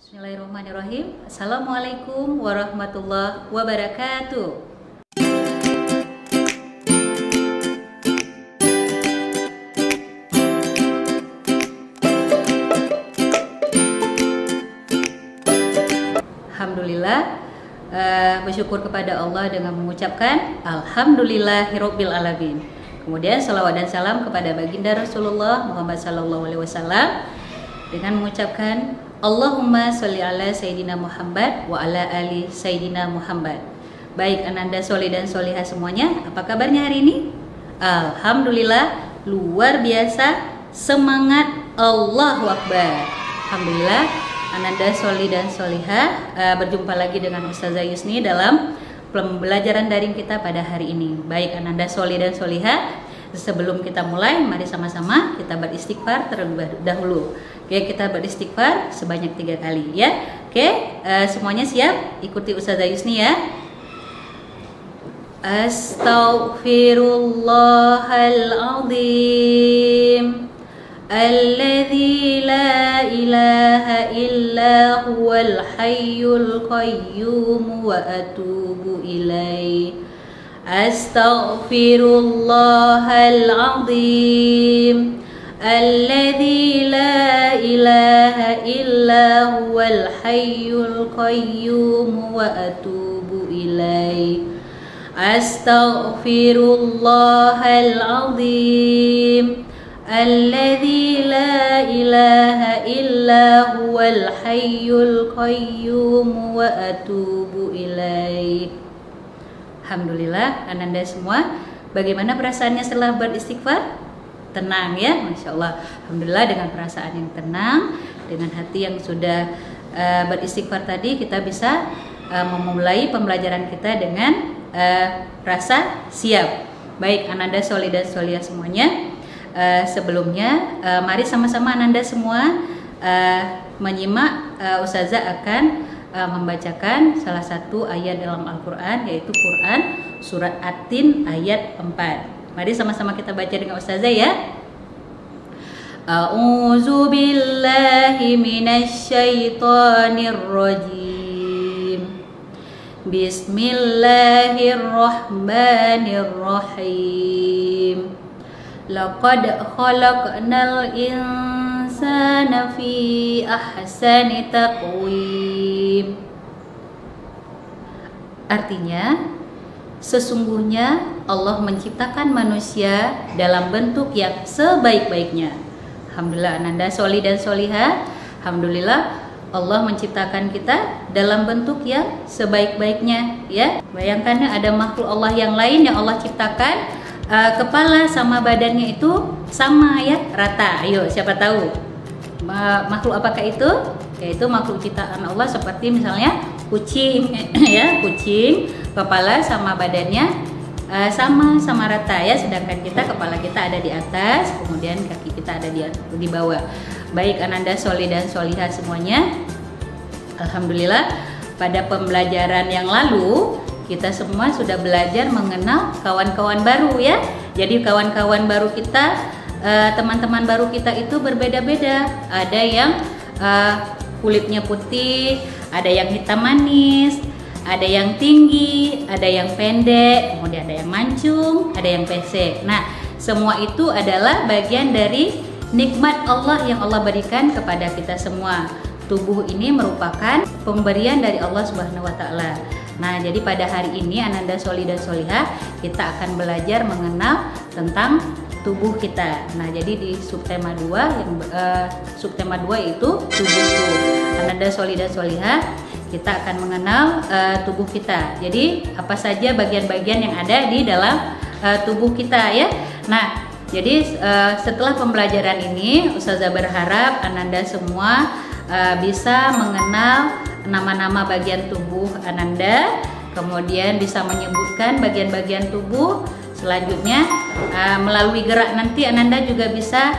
Bismillahirrahmanirrahim. Assalamualaikum warahmatullahi wabarakatuh. Alhamdulillah, bersyukur kepada Allah dengan mengucapkan Alhamdulillahirabbil alamin. Kemudian salawat dan salam kepada baginda Rasulullah Muhammad SAW dengan mengucapkan Allahumma sholli ala Sayyidina Muhammad wa ala ali Sayyidina Muhammad. Baik ananda sholli dan sholihah semuanya, apa kabarnya hari ini? Alhamdulillah, luar biasa, semangat, Allahu Akbar. Alhamdulillah, ananda sholli dan sholihah, berjumpa lagi dengan Ustazah Yusni dalam pembelajaran daring kita pada hari ini. Baik ananda sholli dan sholihah, sebelum kita mulai, mari sama-sama kita beristighfar terlebih dahulu. Oke, kita beristighfar sebanyak 3 kali ya. Oke, semuanya siap? Ikuti Ustazah Yusni ya. Astaghfirullahaladzim alladzi la ilaha illa huwal hayyul qayyum wa atubu ilaih. Astaghfirullahaladzim alladzi la ilaha illa huwal hayyul qayyum wa atubu ilaih. Astaghfirullahaladzim alladzi la ilaha illa huwal hayyul qayyum wa atubu ilaih. Alhamdulillah, ananda semua, bagaimana perasaannya setelah beristighfar? Tenang ya, Masya Allah. Alhamdulillah, dengan perasaan yang tenang, dengan hati yang sudah beristighfar tadi, kita bisa memulai pembelajaran kita dengan rasa siap. Baik ananda sholli dan sholihah semuanya, sebelumnya mari sama-sama ananda semua menyimak Ustazah akan membacakan salah satu ayat dalam Al-Quran, yaitu Quran Surat At-Tin ayat 4. Mari sama-sama kita baca dengan Ustazah ya. A'udzu billahi minasy syaithanir rajim. Bismillahirrahmanirrahim. Laqad khalaqnal insana fi ahsani taqwim. Artinya, sesungguhnya Allah menciptakan manusia dalam bentuk yang sebaik-baiknya. Alhamdulillah ananda sholli dan sholihah. Alhamdulillah Allah menciptakan kita dalam bentuk yang sebaik-baiknya ya. Bayangkan ada makhluk Allah yang lain yang Allah ciptakan, kepala sama badannya itu sama ya, rata. Ayo siapa tahu makhluk apakah itu? Yaitu makhluk ciptaan Allah seperti misalnya kucing ya, kucing kepala sama badannya sama rata ya, sedangkan kita kepala kita ada di atas, kemudian kaki kita ada di bawah. Baik ananda sholli dan sholihah semuanya, alhamdulillah pada pembelajaran yang lalu kita semua sudah belajar mengenal kawan-kawan baru ya. Jadi kawan-kawan baru kita, teman-teman baru kita itu berbeda-beda. Ada yang kulitnya putih, ada yang hitam manis, ada yang tinggi, ada yang pendek, kemudian ada yang mancung, ada yang pesek. Nah, semua itu adalah bagian dari nikmat Allah yang Allah berikan kepada kita semua. Tubuh ini merupakan pemberian dari Allah Subhanahu wa taala. Nah, jadi pada hari ini ananda sholli dan sholihah, kita akan belajar mengenal tentang tubuh kita. Nah, jadi di subtema 2 yang subtema 2 itu tubuhku. Ananda sholli dan sholihah, kita akan mengenal tubuh kita. Jadi apa saja bagian-bagian yang ada di dalam tubuh kita ya. Nah, jadi setelah pembelajaran ini Ustazah berharap ananda semua bisa mengenal nama-nama bagian tubuh ananda, kemudian bisa menyebutkan bagian-bagian tubuh. Selanjutnya melalui gerak nanti ananda juga bisa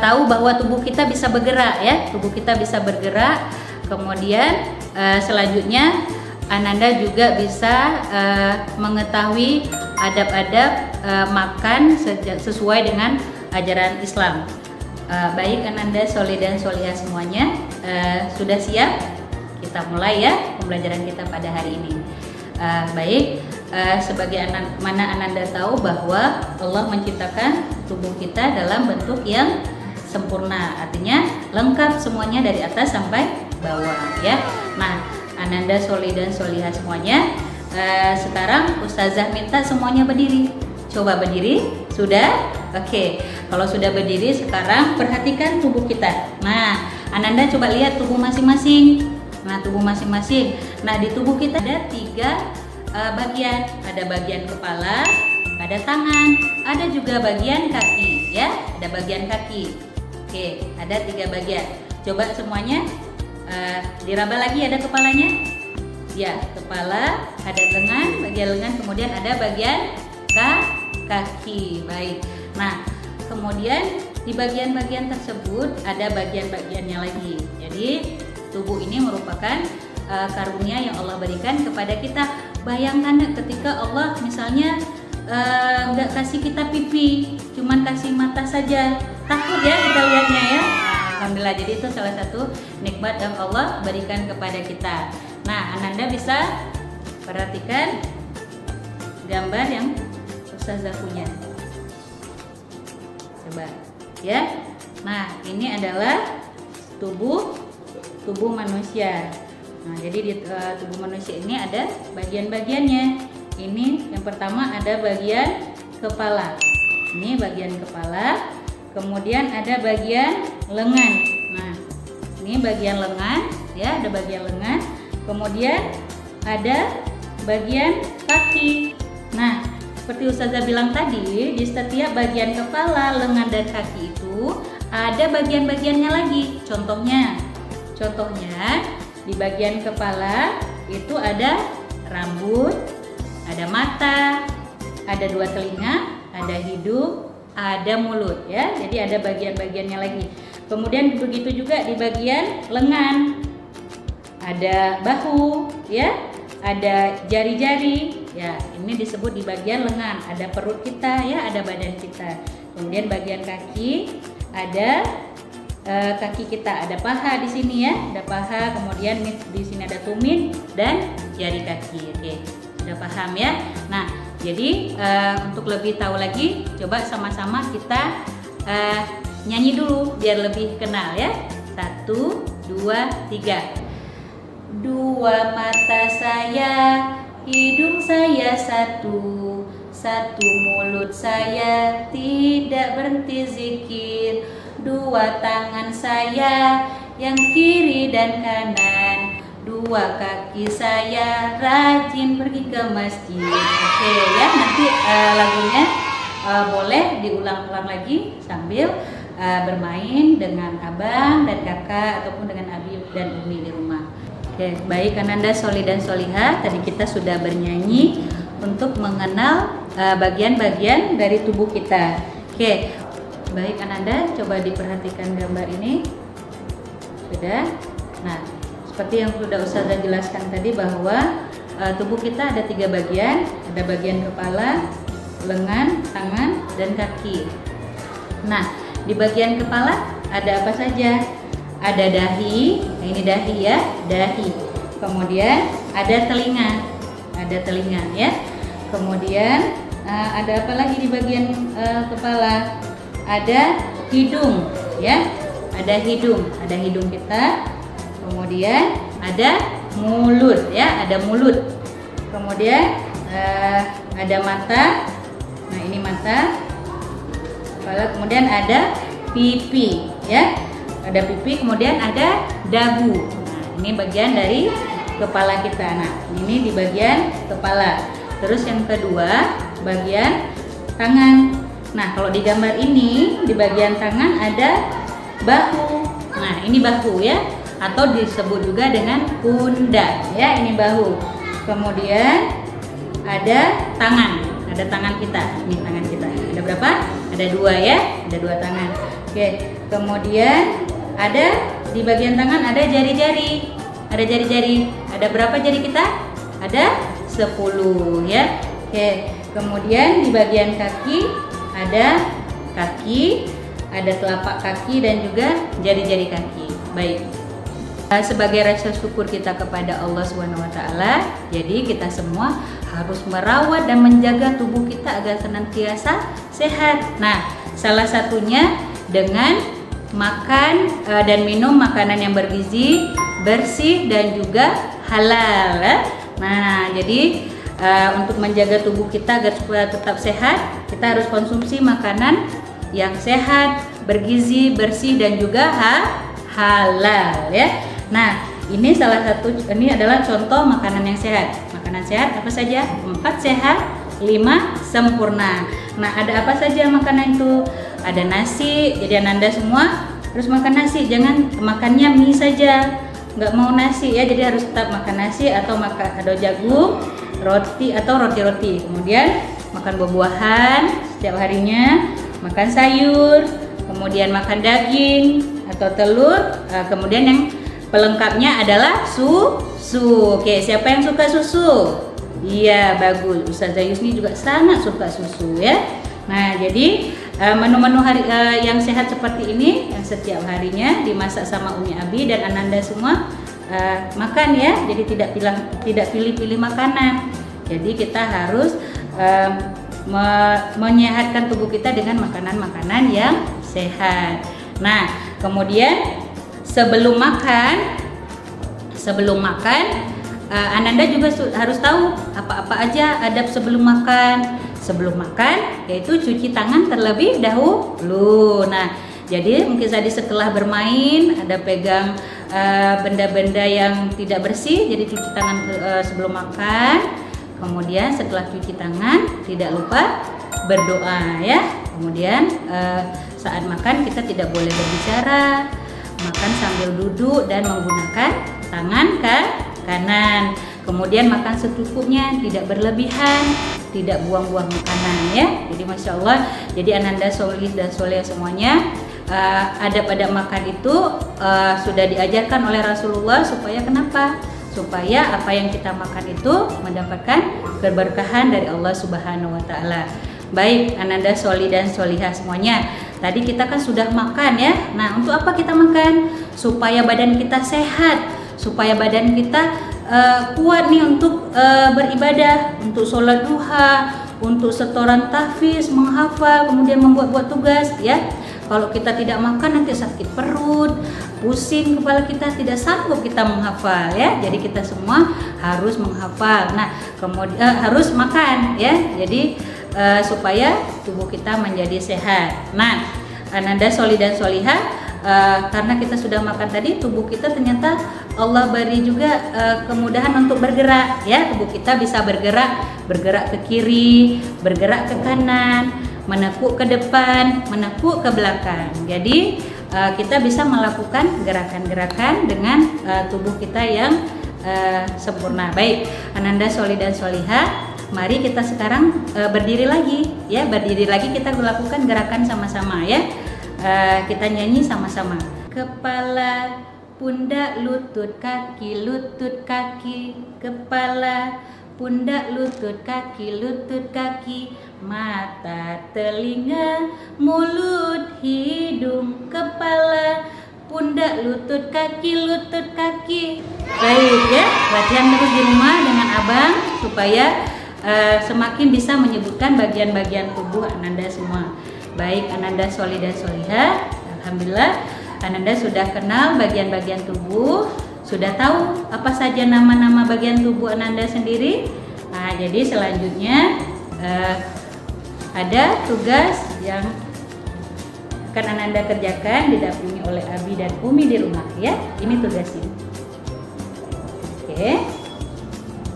tahu bahwa tubuh kita bisa bergerak ya, tubuh kita bisa bergerak. Kemudian selanjutnya ananda juga bisa mengetahui adab-adab makan sesuai dengan ajaran Islam. Baik ananda sholli dan sholihah semuanya, sudah siap? kita mulai ya pembelajaran kita pada hari ini. Baik, sebagai mana Ananda tahu bahwa Allah menciptakan tubuh kita dalam bentuk yang sempurna, artinya lengkap semuanya dari atas sampai bawah ya. Nah, Ananda Soli dan Solihah semuanya, sekarang Ustazah minta semuanya berdiri. Coba berdiri, sudah? Oke, kalau sudah berdiri sekarang perhatikan tubuh kita. Nah, Ananda coba lihat tubuh masing-masing. Nah, tubuh masing-masing. Nah, di tubuh kita ada 3 bagian. Ada bagian kepala, ada tangan, ada juga bagian kaki ya. Ada bagian kaki. Oke, ada 3 bagian. Coba semuanya diraba lagi, ada kepalanya. Ya, kepala, ada lengan, bagian lengan, kemudian ada bagian kaki. Baik. Nah, kemudian di bagian-bagian tersebut ada bagian-bagiannya lagi. Jadi tubuh ini merupakan karunia yang Allah berikan kepada kita. Bayangkan ketika Allah misalnya nggak kasih kita pipi, cuman kasih mata saja, takut ya kita lihatnya ya. Alhamdulillah, jadi itu salah satu nikmat yang Allah berikan kepada kita. Nah, Ananda bisa perhatikan gambar yang Ustazah punya. Coba ya. Nah, ini adalah tubuh manusia. Nah, jadi di tubuh manusia ini ada bagian-bagiannya. Ini yang pertama ada bagian kepala. Ini bagian kepala. Kemudian ada bagian lengan. Nah, ini bagian lengan ya, ada bagian lengan. Kemudian ada bagian kaki. Nah, seperti Ustazah bilang tadi, di setiap bagian kepala, lengan, dan kaki itu ada bagian-bagiannya lagi. Contohnya di bagian kepala itu ada rambut, ada mata, ada 2 telinga, ada hidung, ada mulut ya. Jadi ada bagian-bagiannya lagi. Kemudian begitu juga di bagian lengan, ada bahu ya, ada jari-jari. Ya, ini disebut di bagian lengan. Ada perut kita ya, ada badan kita. Kemudian bagian kaki ada kaki kita, ada paha di sini ya, ada paha. Kemudian di sini ada tumit dan jari kaki. Oke, udah paham ya? Nah, jadi untuk lebih tahu lagi, coba sama-sama kita nyanyi dulu biar lebih kenal ya. 1, 2, 3. 2 mata saya, hidung saya 1, mulut saya tidak berhenti zikir, 2 tangan saya yang kiri dan kanan, 2 kaki saya rajin pergi ke masjid. Oke ya, nanti lagunya boleh diulang-ulang lagi sambil bermain dengan abang dan kakak ataupun dengan abi dan umi di rumah. Oke, baik Ananda Soli dan Solihah, tadi kita sudah bernyanyi untuk mengenal bagian-bagian dari tubuh kita. Oke, baik Ananda, coba diperhatikan gambar ini. Sudah? Nah, seperti yang sudah Ustazah jelaskan tadi bahwa tubuh kita ada 3 bagian, ada bagian kepala, lengan, tangan, dan kaki. Nah, di bagian kepala ada apa saja? Ada dahi, nah ini dahi ya, dahi. Kemudian ada telinga ya. Kemudian ada apa lagi di bagian kepala? Ada hidung ya, ada hidung kita. Kemudian ada mulut ya, ada mulut. Kemudian ada mata, nah ini mata, kepala. Kemudian ada pipi ya, ada pipi. Kemudian ada dagu. Nah, ini bagian dari kepala kita. Nah, ini di bagian kepala. Terus yang kedua bagian tangan. Nah, kalau di gambar ini di bagian tangan ada bahu. Nah, ini bahu ya, atau disebut juga dengan pundak ya, ini bahu. Kemudian ada tangan, ada tangan kita. Ini tangan kita. Ada berapa? Ada 2 ya, ada 2 tangan. Oke. Kemudian ada di bagian tangan ada jari-jari. Ada jari-jari. Ada berapa jari kita? Ada 10 ya. Oke. Kemudian di bagian kaki ada kaki, ada telapak kaki dan juga jari-jari kaki. Baik. sebagai rasa syukur kita kepada Allah SWT. Jadi kita semua harus merawat dan menjaga tubuh kita agar senantiasa sehat. Nah, salah satunya dengan makan dan minum makanan yang bergizi, bersih dan juga halal. Nah, jadi untuk menjaga tubuh kita agar supaya tetap sehat, kita harus konsumsi makanan yang sehat, bergizi, bersih dan juga halal ya. Nah, ini ini adalah contoh makanan yang sehat. Makanan sehat apa saja? 4 sehat, 5 sempurna. Nah, ada apa saja makanan itu? Ada nasi, jadi Ananda semua harus makan nasi. Jangan makannya mie saja, nggak mau nasi ya. Jadi harus tetap makan nasi atau jagung, roti atau roti-roti. Kemudian makan buah-buahan setiap harinya, makan sayur, kemudian makan daging atau telur, kemudian yang pelengkapnya adalah susu. Oke, siapa yang suka susu? Iya, bagus. Ustazah Yusni juga sangat suka susu ya. Nah, jadi menu-menu yang sehat seperti ini yang setiap harinya dimasak sama Umi Abi dan Ananda semua makan ya. Jadi tidak pilih-pilih makanan. Jadi kita harus menyehatkan tubuh kita dengan makanan-makanan yang sehat. Nah, kemudian sebelum makan, Ananda juga harus tahu apa-apa aja adab sebelum makan. Sebelum makan, yaitu cuci tangan terlebih dahulu. Nah, jadi mungkin tadi setelah bermain ada pegang benda-benda yang tidak bersih, jadi cuci tangan sebelum makan. Kemudian setelah cuci tangan, tidak lupa berdoa ya. Kemudian saat makan kita tidak boleh berbicara. Makan sambil duduk dan menggunakan tangan kanan. Kemudian makan secukupnya, tidak berlebihan, tidak buang-buang makanan ya. Jadi Masya Allah, jadi Ananda Solih dan Soleh semuanya adab-adab makan itu sudah diajarkan oleh Rasulullah supaya kenapa? Supaya apa yang kita makan itu mendapatkan keberkahan dari Allah Subhanahu wa Ta'ala. Baik, Ananda Solih dan Solihah semuanya. Tadi kita kan sudah makan ya. Nah, untuk apa kita makan? Supaya badan kita sehat, supaya badan kita kuat nih untuk beribadah, untuk sholat duha, untuk setoran tahfiz, menghafal, kemudian membuat tugas ya. Kalau kita tidak makan nanti sakit perut, pusing kepala kita, tidak sanggup kita menghafal ya. Jadi kita semua harus menghafal. Nah, kemudian harus makan ya. Jadi supaya tubuh kita menjadi sehat. Nah, Ananda Solih dan Solihah, karena kita sudah makan tadi, tubuh kita ternyata Allah beri juga kemudahan untuk bergerak ya. Tubuh kita bisa bergerak ke kiri, bergerak ke kanan, menekuk ke depan, menekuk ke belakang. Jadi kita bisa melakukan gerakan-gerakan dengan tubuh kita yang sempurna. Baik, Ananda Solih dan Solihah, mari kita sekarang berdiri lagi ya. Berdiri lagi, kita melakukan gerakan sama-sama ya. Kita nyanyi sama-sama. Kepala, pundak, lutut, kaki, kepala, pundak, lutut, kaki, mata, telinga, mulut, hidung, kepala, pundak, lutut, kaki. Baik ya, latihan terus di rumah dengan abang supaya semakin bisa menyebutkan bagian-bagian tubuh Ananda semua. Baik, Ananda Solih dan Solihah, alhamdulillah Ananda sudah kenal bagian-bagian tubuh, sudah tahu apa saja nama-nama bagian tubuh Ananda sendiri. Nah, jadi selanjutnya ada tugas yang akan Ananda kerjakan didampingi oleh Abi dan Umi di rumah ya. Ini tugasnya. Oke,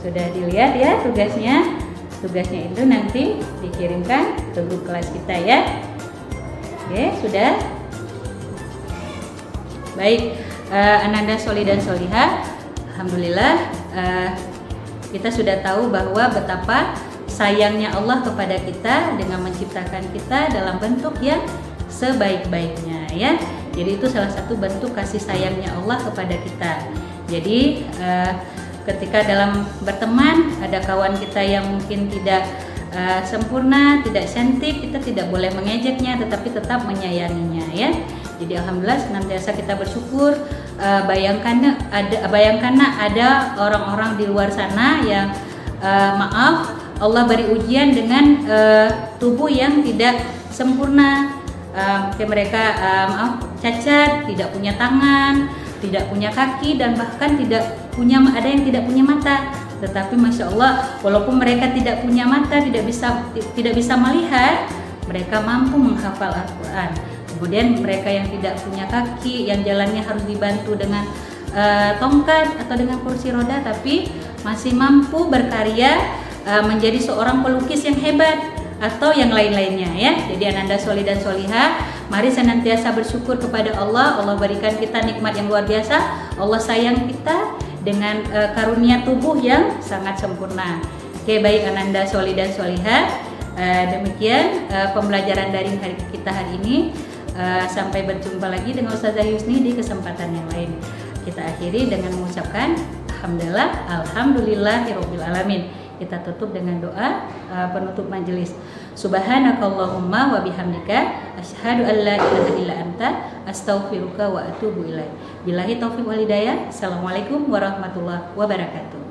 sudah dilihat ya tugasnya. Tugasnya itu nanti dikirimkan ke grup kelas kita ya. Oke, sudah. Baik, Ananda Solih dan Solihah, alhamdulillah kita sudah tahu bahwa betapa sayangnya Allah kepada kita dengan menciptakan kita dalam bentuk yang sebaik-baiknya ya. Jadi itu salah satu bentuk kasih sayangnya Allah kepada kita. Jadi ketika dalam berteman ada kawan kita yang mungkin tidak sempurna, tidak cantik, kita tidak boleh mengejeknya, tetapi tetap menyayanginya ya. Jadi alhamdulillah senantiasa kita bersyukur. Bayangkanlah ada orang-orang di luar sana yang maaf, Allah beri ujian dengan tubuh yang tidak sempurna. Mereka cacat, tidak punya tangan, tidak punya kaki, dan bahkan ada yang tidak punya mata. Tetapi masya Allah, walaupun mereka tidak punya mata, tidak bisa melihat, mereka mampu menghafal Al-Quran. Kemudian mereka yang tidak punya kaki, yang jalannya harus dibantu dengan tongkat atau dengan kursi roda, tapi masih mampu berkarya menjadi seorang pelukis yang hebat, atau yang lain-lainnya ya. Jadi Ananda Sholih dan Sholihah, mari senantiasa bersyukur kepada Allah. Allah berikan kita nikmat yang luar biasa. Allah sayang kita dengan karunia tubuh yang sangat sempurna. Oke, baik Ananda Sholih dan Sholihah, demikian pembelajaran daring kita hari ini. Sampai berjumpa lagi dengan Ustazah Yusni di kesempatan yang lain. Kita akhiri dengan mengucapkan alhamdulillahirabbil alamin. Kita tutup dengan doa penutup majelis. Subhanakallahumma wa bihamdika asyhadu an la ilaha illa anta astaghfiruka wa atubu ilaik. Billahi taufiq wal hidayah. Assalamualaikum warahmatullahi wabarakatuh.